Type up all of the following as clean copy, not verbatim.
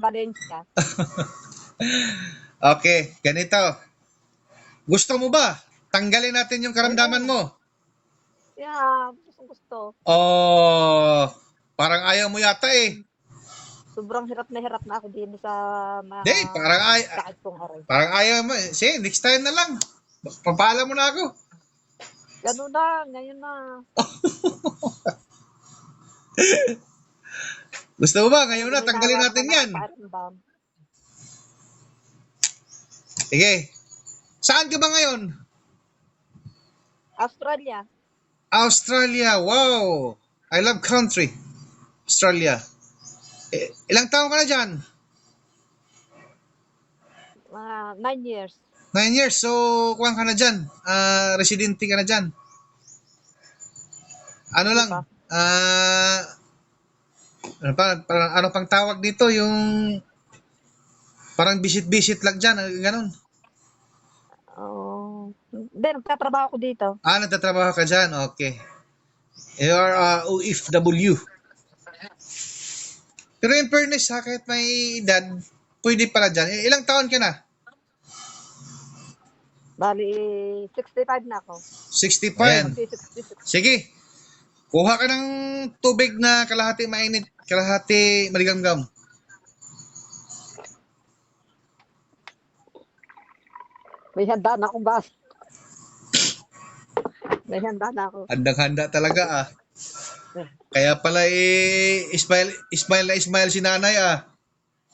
Valencia. Okay, ganito. Gusto mo ba? Tanggalin natin yung karamdaman mo. Yeah, gusto. Oh, parang ayaw mo yata eh. Sobrang hirap na ako din sa mga Hindi, sakit kong aray. parang ayaw mo. Sige, next time na lang. Papaalam mo na ako. Ganun na, ngayon na. Gusto mo ba? Ngayon na, May tanggalin natin nararamdaman yan. akong pakiramdam. Sige. Saan ka ba ngayon? Australia. Australia. Wow. I love country. Australia. Ilang taon ka na dyan? Mga 9 years. 9 years. So, kuwan ka na dyan. Residente ka na dyan. Ano Hindi lang? pa. Ano pang tawag dito? Yung parang visit-visit lang dyan. Ganon. Oo. Hindi, nagtatrabaho ko dito. Nagtatrabaho ka dyan. Okay. You are OFW. Pero in fairness ha, kahit may edad, pwede pala dyan. Ilang taon ka na? Bali, 65 na ako. 65. Ayan. Magsi-66. Sige. Kuha ka ng tubig na kalahati mainit, kalahati maligamgam. May handa na akong bas. May handa na ako. Handang-handa talaga ah. Kaya pala smile na smile si nanay ah.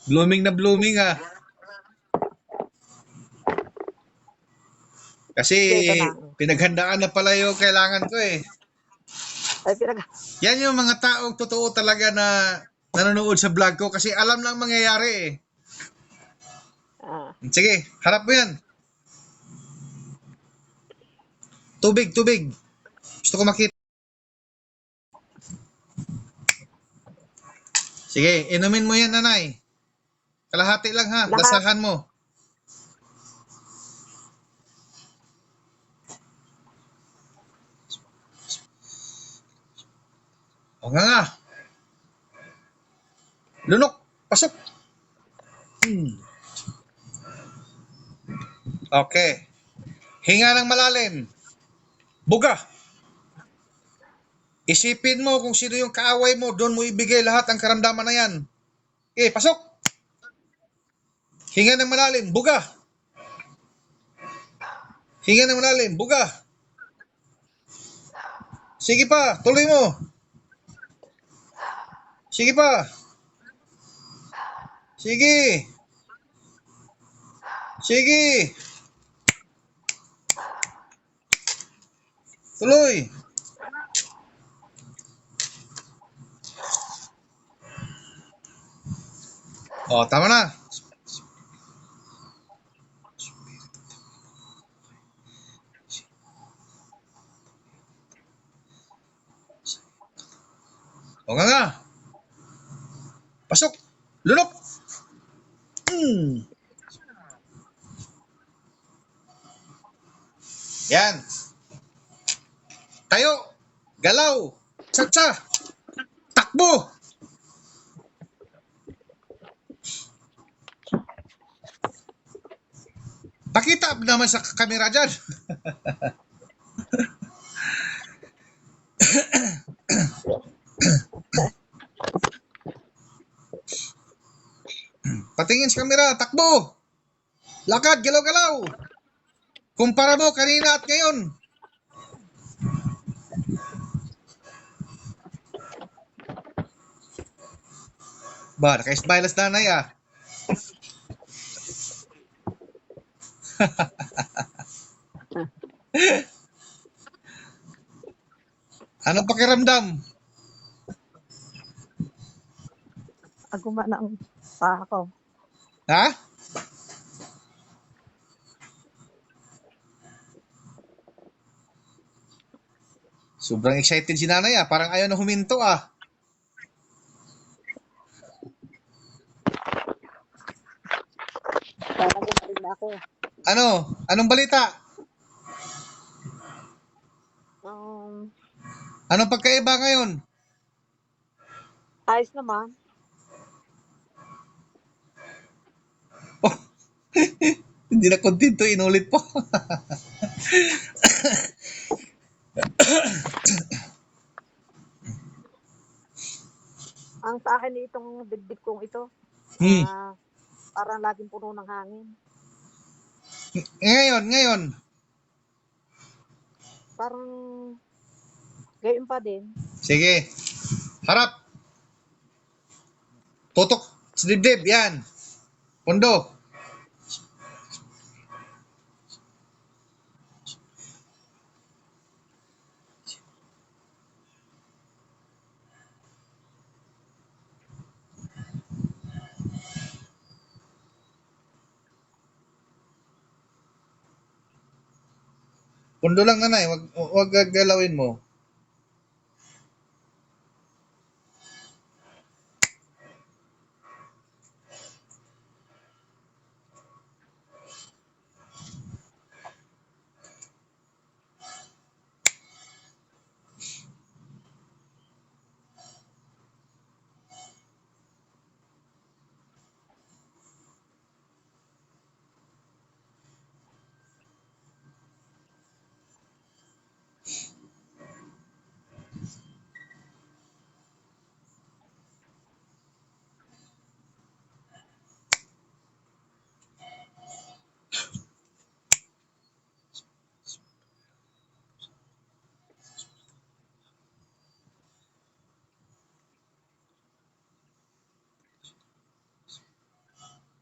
Blooming na blooming ah. Kasi pinaghandaan na pala yung kailangan ko eh. Ay, Yan yung mga taong totoo talaga na nanonood sa vlog ko kasi alam lang mangyayari eh. Sige, harap mo yan. Tubig, tubig. Gusto ko makita. Sige, inumin mo yan, nanay. Kalahati lang ha, lasahan mo. O nga. Lunok, pasok. Okay. Hinga ng malalim. Buga. Isipin mo kung sino yung kaaway mo, doon mo ibigay lahat ang karamdaman na yan. Okay, pasok. Hinga ng malalim, buga. Hinga ng malalim, buga. Sige pa, tuloy mo. Sige pa. Sige. Sige. Tuloy. Tama na. Nga. Pasok. Lunok. Yan. Tayo. Galaw. Tsa-tsa. Takbo. Pakita naman sa kamera dyan. Patingin sa kamera, takbo. Lakad, galaw-galaw. Kumpara mo kanina at ngayon. Ba, naka-smiles nanay ah. Anong pakiramdam? Aguma na ang paa ko. Ha? Sobrang excited si nanay ah. Parang ayaw na huminto ah. Parang gumaling na ako. Ano? Anong balita? Anong pagkaiba ngayon? Ayos naman. Hindi na kontento, inulit po. Ang sa akin itong dibdib kong ito, Hmm. parang laging puno ng hangin. Ngayon. Parang gayon pa din. Sige. Harap. Tutok sa dibdib. Yan. Pundo. Pundo lang nanay. Wag gagalawin mo.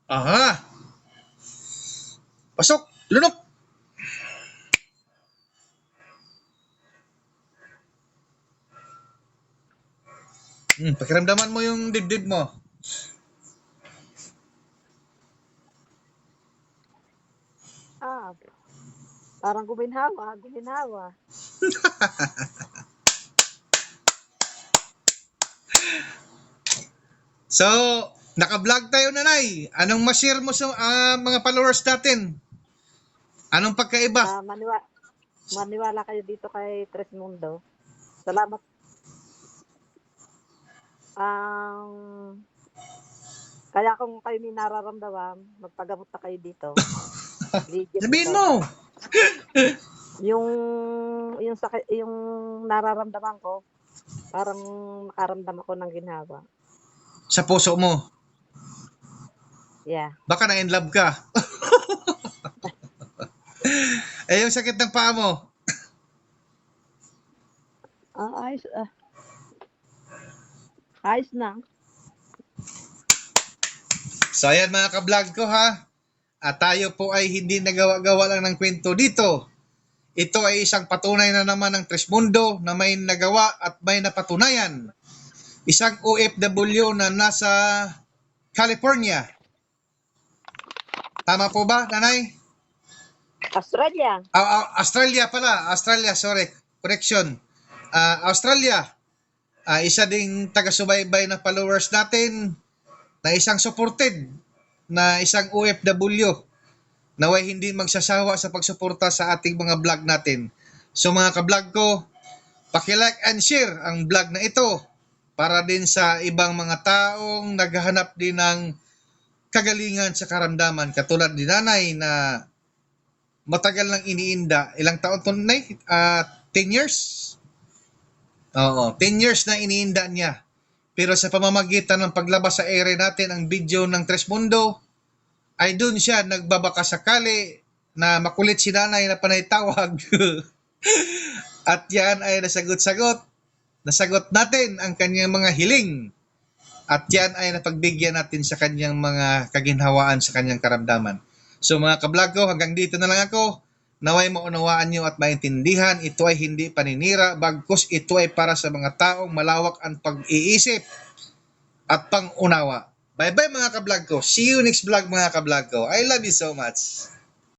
Aha. Pasok. Lunok. Pakiramdaman mo yung dibdib mo. Parang guminhawa. So, naka-vlog tayo nanay. Anong ma-share mo sa mga followers natin? Anong pagkaiba? Maniwala kayo dito kay Tres Mundo. Salamat. Kaya kung kayo may nararamdaman, magpagamot na kayo dito. Sabihin mo. Yung sakit, yung nararamdaman ko, parang nakaramdam ako ng ginhawa. Sa puso mo. Yeah. Baka na in love ka. Yung sakit ng paa mo. Ayos. Ayos na. So ayan mga ka-vlog ko ha. At tayo po ay hindi nagawa-gawa lang ng kwento dito. Ito ay isang patunay na naman ng Tres Mundo na may nagawa at may napatunayan. Isang OFW na nasa California. Tama po ba, nanay? Australia. Australia pala. Australia, sorry. Correction. Australia. Isa ding taga-subaybay na followers natin na isang supported na isang OFW naway hindi magsasawa sa pagsuporta sa ating mga vlog natin. So mga ka-vlog ko, paki-like and share ang vlog na ito para din sa ibang mga taong naghahanap din ng kagalingan sa karamdaman katulad ni nanay na matagal nang iniinda. Ilang taon to nay? 10 years? Oo, 10 years na iniinda niya. Pero sa pamamagitan ng paglabas sa ere natin ang video ng Tres Mundo, ay doon siya nagbabaka sakali na makulit si nanay na panay tawag. At yan ay nasagot-sagot. Nasagot natin ang kanyang mga hiling. At yan ay napagbigyan natin sa kanyang mga kaginhawaan sa kanyang karamdaman. So mga ka-vlog ko, hanggang dito na lang ako. Naway maunawaan nyo at maintindihan, ito ay hindi paninira, bagkus ito ay para sa mga taong malawak ang pag-iisip at pang-unawa. Bye-bye mga ka-vlog ko. See you next vlog mga ka-vlog ko. I love you so much.